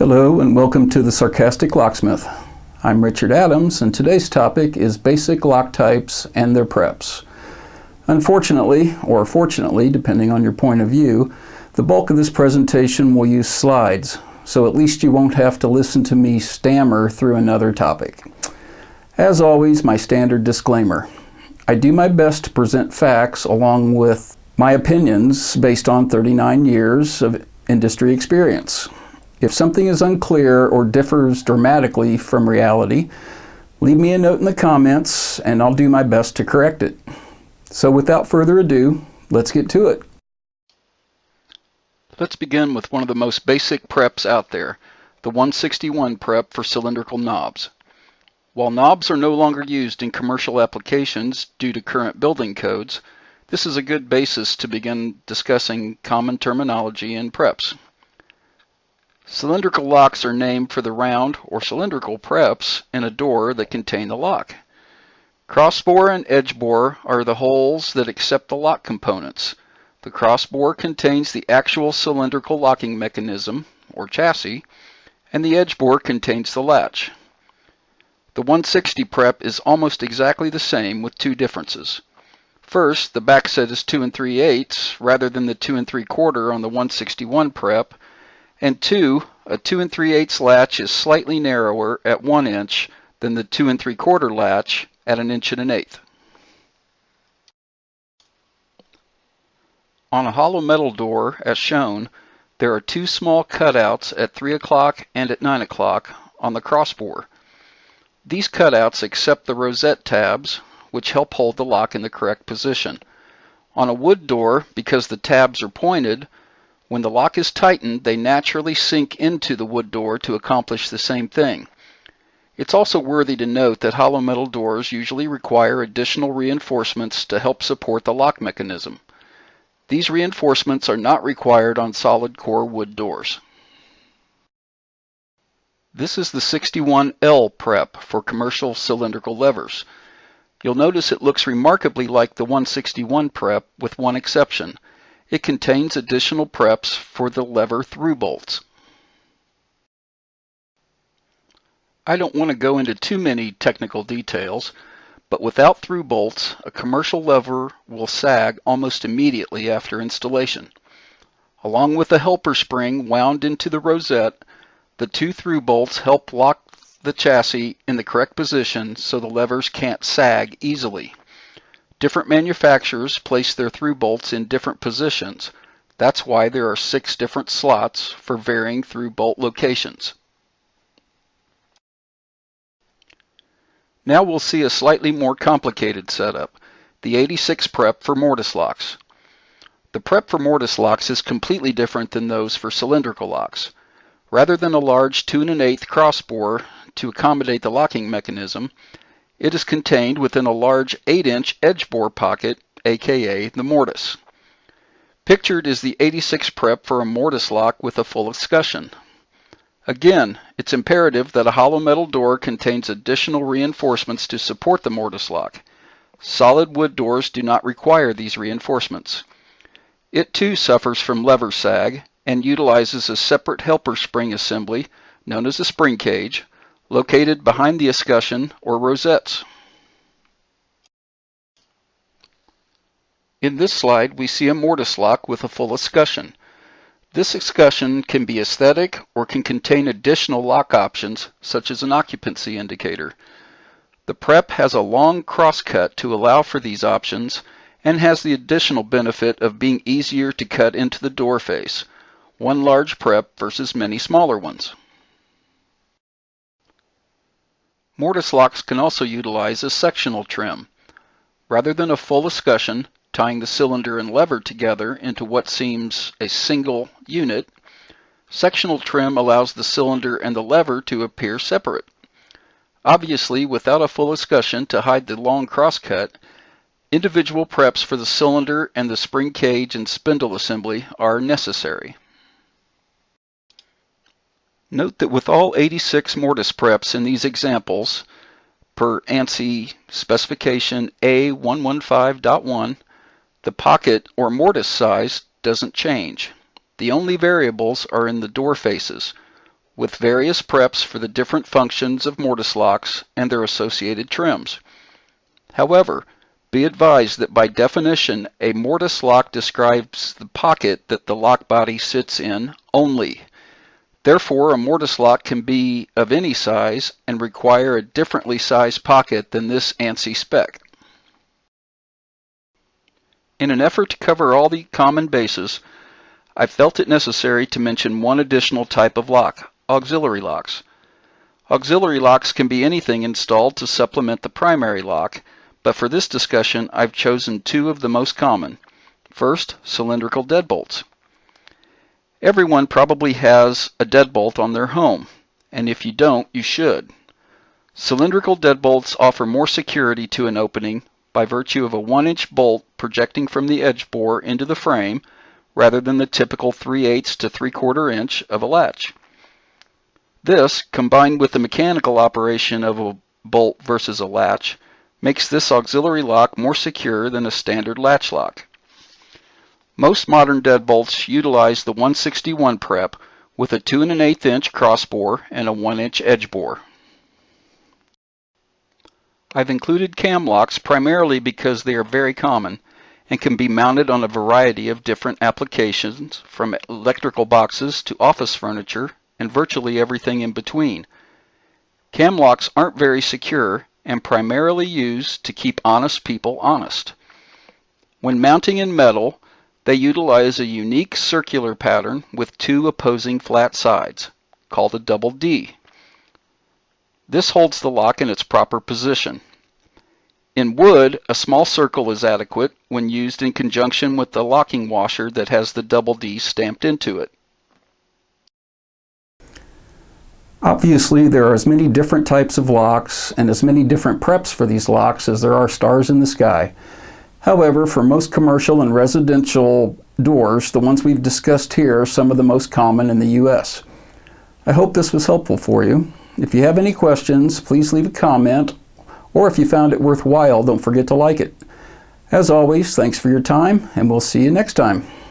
Hello and welcome to the Sarcastic Locksmith. I'm Richard Adams and today's topic is basic lock types and their preps. Unfortunately, or fortunately, depending on your point of view, the bulk of this presentation will use slides, so at least you won't have to listen to me stammer through another topic. As always, my standard disclaimer. I do my best to present facts along with my opinions based on 39 years of industry experience. If something is unclear or differs dramatically from reality, leave me a note in the comments and I'll do my best to correct it. So without further ado, let's get to it. Let's begin with one of the most basic preps out there, the 161 prep for cylindrical knobs. While knobs are no longer used in commercial applications due to current building codes, this is a good basis to begin discussing common terminology and preps. Cylindrical locks are named for the round or cylindrical preps in a door that contain the lock. Crossbore and edgebore are the holes that accept the lock components. The crossbore contains the actual cylindrical locking mechanism, or chassis, and the edgebore contains the latch. The 160 prep is almost exactly the same with two differences. First, the backset is 2 3/8 rather than the 2 3/4 on the 161 prep, and two, a 2 3/8 latch is slightly narrower at 1 inch than the 2 3/4 latch at 1 1/8. On a hollow metal door, as shown, there are two small cutouts at 3 o'clock and at 9 o'clock on the crossbore. These cutouts accept the rosette tabs, which help hold the lock in the correct position. On a wood door, because the tabs are pointed, when the lock is tightened, they naturally sink into the wood door to accomplish the same thing. It's also worthy to note that hollow metal doors usually require additional reinforcements to help support the lock mechanism. These reinforcements are not required on solid core wood doors. This is the 61L prep for commercial cylindrical levers. You'll notice it looks remarkably like the 161 prep with one exception. It contains additional preps for the lever through bolts. I don't want to go into too many technical details, but without through bolts, a commercial lever will sag almost immediately after installation. Along with a helper spring wound into the rosette, the two through bolts help lock the chassis in the correct position so the levers can't sag easily. Different manufacturers place their through bolts in different positions. That's why there are 6 different slots for varying through bolt locations. Now we'll see a slightly more complicated setup, the 86 prep for mortise locks. The prep for mortise locks is completely different than those for cylindrical locks. Rather than a large 2 1/8 crossbore to accommodate the locking mechanism, it is contained within a large 8-inch edgebore pocket, aka the mortise. Pictured is the 86 prep for a mortise lock with a full escutcheon. Again, it's imperative that a hollow metal door contains additional reinforcements to support the mortise lock. Solid wood doors do not require these reinforcements. It too suffers from lever sag and utilizes a separate helper spring assembly known as a spring cage, located behind the escutcheon or rosettes. In this slide, we see a mortise lock with a full escutcheon. This escutcheon can be aesthetic or can contain additional lock options, such as an occupancy indicator. The prep has a long crosscut to allow for these options and has the additional benefit of being easier to cut into the door face, one large prep versus many smaller ones. Mortise locks can also utilize a sectional trim. Rather than a full escutcheon, tying the cylinder and lever together into what seems a single unit, sectional trim allows the cylinder and the lever to appear separate. Obviously, without a full escutcheon to hide the long crosscut, individual preps for the cylinder and the spring cage and spindle assembly are necessary. Note that with all 86 mortise preps in these examples, per ANSI specification A115.1, the pocket or mortise size doesn't change. The only variables are in the door faces. with various preps for the different functions of mortise locks and their associated trims. However, be advised that by definition, a mortise lock describes the pocket that the lock body sits in only. Therefore, a mortise lock can be of any size and require a differently sized pocket than this ANSI spec. In an effort to cover all the common bases, I felt it necessary to mention one additional type of lock, auxiliary locks. Auxiliary locks can be anything installed to supplement the primary lock, but for this discussion I've chosen two of the most common. First, cylindrical deadbolts. Everyone probably has a deadbolt on their home, and if you don't, you should. Cylindrical deadbolts offer more security to an opening by virtue of a 1-inch bolt projecting from the edge bore into the frame rather than the typical 3/8 to 3/4 inch of a latch. This, combined with the mechanical operation of a bolt versus a latch, makes this auxiliary lock more secure than a standard latch lock. Most modern deadbolts utilize the 161 prep with a 2 1/8 inch crossbore and a 1-inch edge bore. I've included cam locks primarily because they are very common and can be mounted on a variety of different applications, from electrical boxes to office furniture and virtually everything in between. Cam locks aren't very secure and primarily used to keep honest people honest. When mounting in metal, they utilize a unique circular pattern with two opposing flat sides, called a double D. This holds the lock in its proper position. In wood, a small circle is adequate when used in conjunction with the locking washer that has the double D stamped into it. Obviously, there are as many different types of locks and as many different preps for these locks as there are stars in the sky. However, for most commercial and residential doors, the ones we've discussed here are some of the most common in the U.S. I hope this was helpful for you. If you have any questions, please leave a comment, or if you found it worthwhile, don't forget to like it. As always, thanks for your time, and we'll see you next time.